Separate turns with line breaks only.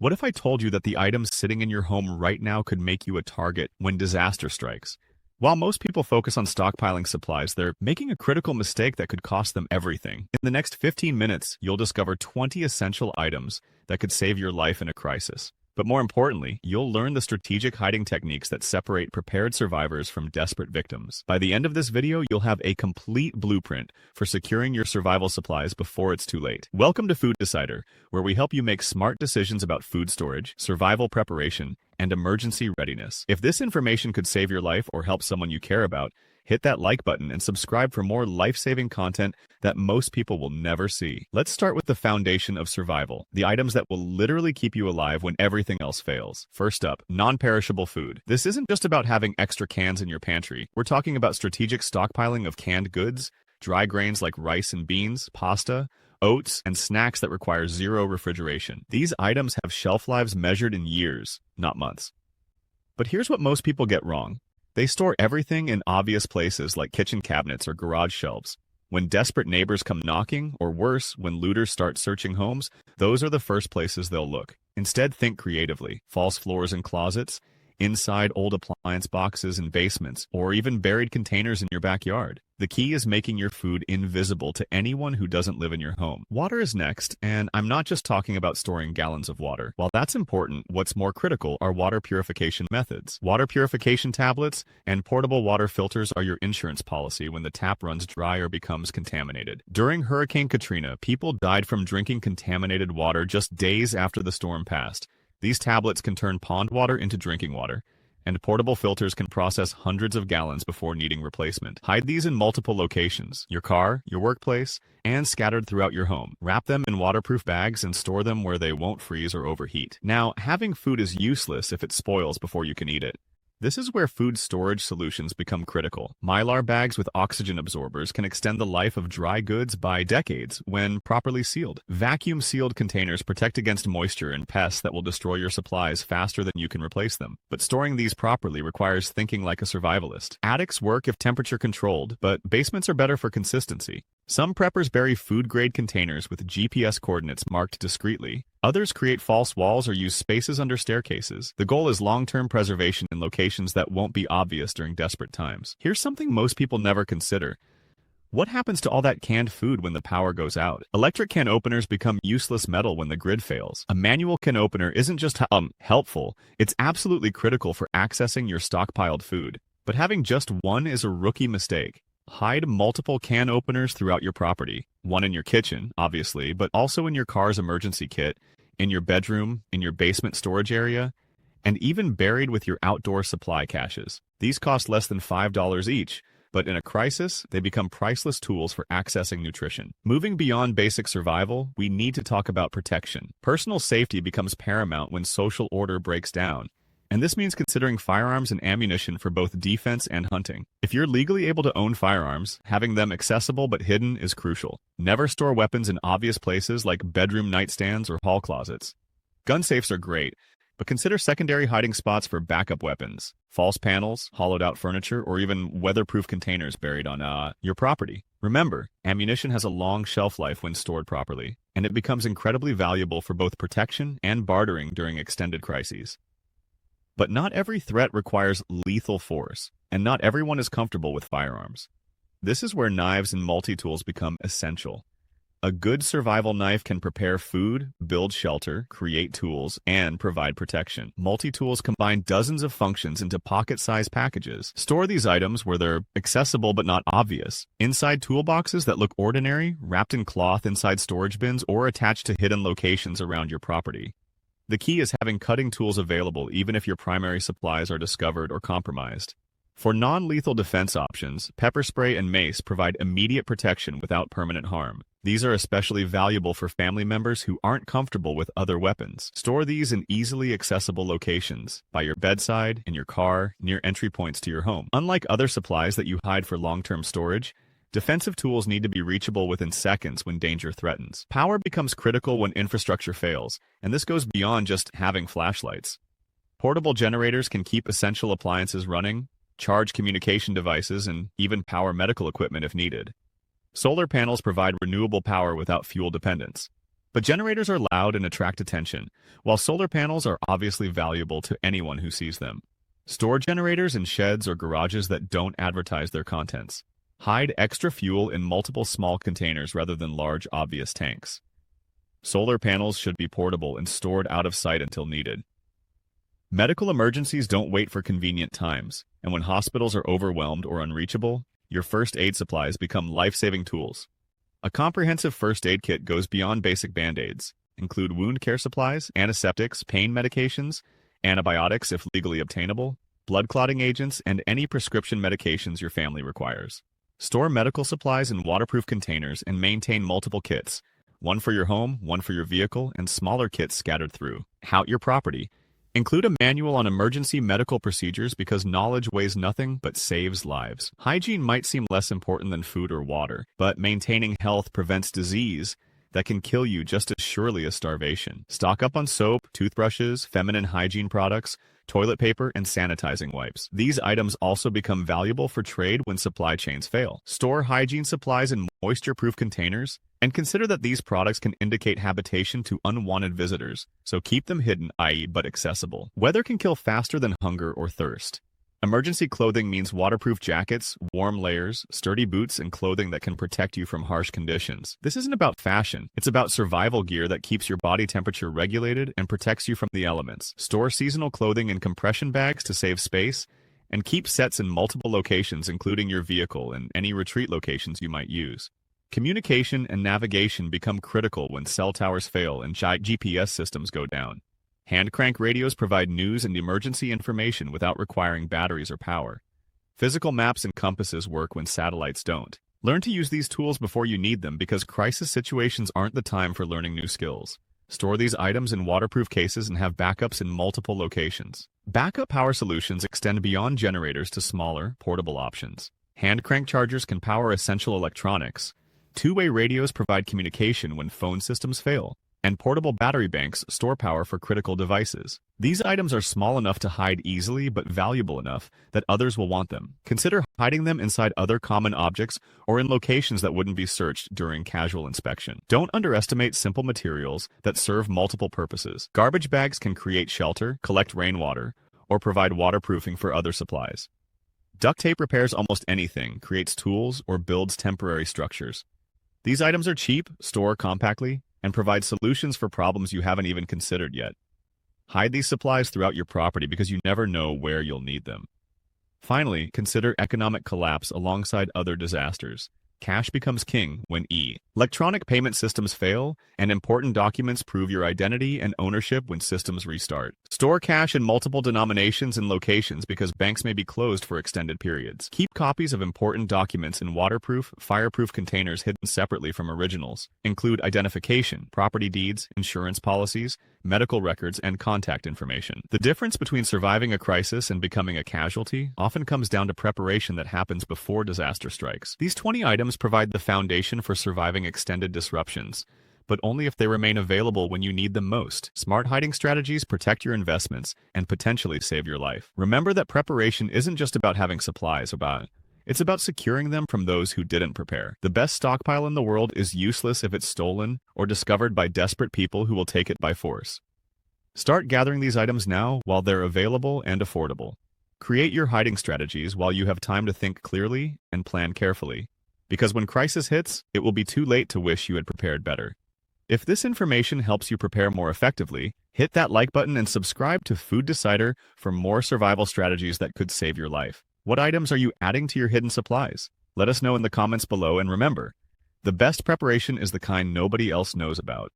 What if I told you that the items sitting in your home right now could make you a target when disaster strikes? While most people focus on stockpiling supplies, they're making a critical mistake that could cost them everything. In the next 15 minutes, you'll discover 20 essential items that could save your life in a crisis. But more importantly, you'll learn the strategic hiding techniques that separate prepared survivors from desperate victims. By the end of this video, you'll have a complete blueprint for securing your survival supplies before it's too late. Welcome to Food Decider, where we help you make smart decisions about food storage, survival preparation, and emergency readiness. If this information could save your life or help someone you care about, hit that like button and subscribe for more life-saving content that most people will never see. Let's start with the foundation of survival, the items that will literally keep you alive when everything else fails. First up, non-perishable food. This isn't just about having extra cans in your pantry. We're talking about strategic stockpiling of canned goods, dry grains like rice and beans, pasta, oats, and snacks that require zero refrigeration. These items have shelf lives measured in years, not months. But here's what most people get wrong. They store everything in obvious places like kitchen cabinets or garage shelves. When desperate neighbors come knocking, or worse, when looters start searching homes, those are the first places they'll look. Instead, think creatively. False floors and closets, inside old appliance boxes and basements, or even buried containers in your backyard. The key is making your food invisible to anyone who doesn't live in your home. Water is next, and I'm not just talking about storing gallons of water. While that's important, what's more critical are water purification methods. Water purification tablets and portable water filters are your insurance policy when the tap runs dry or becomes contaminated. During Hurricane Katrina, people died from drinking contaminated water just days after the storm passed. These tablets can turn pond water into drinking water, and portable filters can process hundreds of gallons before needing replacement. Hide these in multiple locations, your car, your workplace, and scattered throughout your home. Wrap them in waterproof bags and store them where they won't freeze or overheat. Now, having food is useless if it spoils before you can eat it. This is where food storage solutions become critical. Mylar bags with oxygen absorbers can extend the life of dry goods by decades when properly sealed. Vacuum-sealed containers protect against moisture and pests that will destroy your supplies faster than you can replace them. But storing these properly requires thinking like a survivalist. Attics work if temperature controlled, but basements are better for consistency. Some preppers bury food-grade containers with GPS coordinates marked discreetly. Others create false walls or use spaces under staircases. The goal is long-term preservation in locations that won't be obvious during desperate times. Here's something most people never consider. What happens to all that canned food when the power goes out? Electric can openers become useless metal when the grid fails. A manual can opener isn't just helpful, it's absolutely critical for accessing your stockpiled food. But having just one is a rookie mistake. Hide multiple can openers throughout your property. One in your kitchen, obviously, but also in your car's emergency kit, in your bedroom, in your basement storage area, and even buried with your outdoor supply caches. These cost less than $5 each, but in a crisis, they become priceless tools for accessing nutrition. Moving beyond basic survival, we need to talk about protection. Personal safety becomes paramount when social order breaks down. And this means considering firearms and ammunition for both defense and hunting. If you're legally able to own firearms, having them accessible but hidden is crucial. Never store weapons in obvious places like bedroom nightstands or hall closets. Gun safes are great, but consider secondary hiding spots for backup weapons, false panels, hollowed-out furniture, or even weatherproof containers buried on your property. Remember, ammunition has a long shelf life when stored properly, and it becomes incredibly valuable for both protection and bartering during extended crises. But not every threat requires lethal force, and not everyone is comfortable with firearms. This is where knives and multi-tools become essential. A good survival knife can prepare food, build shelter, create tools, and provide protection. Multi-tools combine dozens of functions into pocket-sized packages. Store these items where they're accessible but not obvious. Inside toolboxes that look ordinary, wrapped in cloth inside storage bins, or attached to hidden locations around your property. The key is having cutting tools available even if your primary supplies are discovered or compromised. For non-lethal defense options, pepper spray and mace provide immediate protection without permanent harm. These are especially valuable for family members who aren't comfortable with other weapons. Store these in easily accessible locations, by your bedside, in your car, near entry points to your home. Unlike other supplies that you hide for long-term storage, defensive tools need to be reachable within seconds when danger threatens. Power becomes critical when infrastructure fails, and this goes beyond just having flashlights. Portable generators can keep essential appliances running, charge communication devices, and even power medical equipment if needed. Solar panels provide renewable power without fuel dependence. But generators are loud and attract attention, while solar panels are obviously valuable to anyone who sees them. Store generators in sheds or garages that don't advertise their contents. Hide extra fuel in multiple small containers rather than large, obvious tanks. Solar panels should be portable and stored out of sight until needed. Medical emergencies don't wait for convenient times, and when hospitals are overwhelmed or unreachable, your first aid supplies become life-saving tools. A comprehensive first aid kit goes beyond basic band-aids, include wound care supplies, antiseptics, pain medications, antibiotics if legally obtainable, blood clotting agents, and any prescription medications your family requires. Store medical supplies in waterproof containers and maintain multiple kits, one for your home, one for your vehicle, and smaller kits scattered throughout your property. Include a manual on emergency medical procedures because knowledge weighs nothing but saves lives. Hygiene might seem less important than food or water, but maintaining health prevents disease that can kill you just as surely as starvation. Stock up on soap, toothbrushes, feminine hygiene products, toilet paper, and sanitizing wipes. These items also become valuable for trade when supply chains fail. Store hygiene supplies in moisture-proof containers, and consider that these products can indicate habitation to unwanted visitors, so keep them hidden, i.e. but accessible. Weather can kill faster than hunger or thirst. Emergency clothing means waterproof jackets, warm layers, sturdy boots, and clothing that can protect you from harsh conditions. This isn't about fashion. It's about survival gear that keeps your body temperature regulated and protects you from the elements. Store seasonal clothing in compression bags to save space, and keep sets in multiple locations, including your vehicle and any retreat locations you might use. Communication and navigation become critical when cell towers fail and GPS systems go down. Hand crank radios provide news and emergency information without requiring batteries or power. Physical maps and compasses work when satellites don't. Learn to use these tools before you need them because crisis situations aren't the time for learning new skills. Store these items in waterproof cases and have backups in multiple locations. Backup power solutions extend beyond generators to smaller, portable options. Hand crank chargers can power essential electronics. Two-way radios provide communication when phone systems fail. And portable battery banks store power for critical devices. These items are small enough to hide easily but valuable enough that others will want them. Consider hiding them inside other common objects or in locations that wouldn't be searched during casual inspection. Don't underestimate simple materials that serve multiple purposes. Garbage bags can create shelter, collect rainwater, or provide waterproofing for other supplies. Duct tape repairs almost anything, creates tools, or builds temporary structures. These items are cheap, store compactly, and provide solutions for problems you haven't even considered yet. Hide these supplies throughout your property because you never know where you'll need them. Finally, consider economic collapse alongside other disasters. Cash becomes king when electronic payment systems fail, and important documents prove your identity and ownership when systems restart. Store cash in multiple denominations and locations because banks may be closed for extended periods. Keep copies of important documents in waterproof, fireproof containers hidden separately from originals. Include identification, property deeds, insurance policies, medical records, and contact information. The difference between surviving a crisis and becoming a casualty often comes down to preparation that happens before disaster strikes. These 20 items provide the foundation for surviving extended disruptions, but only if they remain available when you need them most. Smart hiding strategies protect your investments and potentially save your life. Remember that preparation isn't just about having supplies, it's about securing them from those who didn't prepare. The best stockpile in the world is useless if it's stolen or discovered by desperate people who will take it by force. Start gathering these items now while they're available and affordable. Create your hiding strategies while you have time to think clearly and plan carefully, because when crisis hits, it will be too late to wish you had prepared better. If this information helps you prepare more effectively, hit that like button and subscribe to Food Decider for more survival strategies that could save your life. What items are you adding to your hidden supplies? Let us know in the comments below, and remember, the best preparation is the kind nobody else knows about.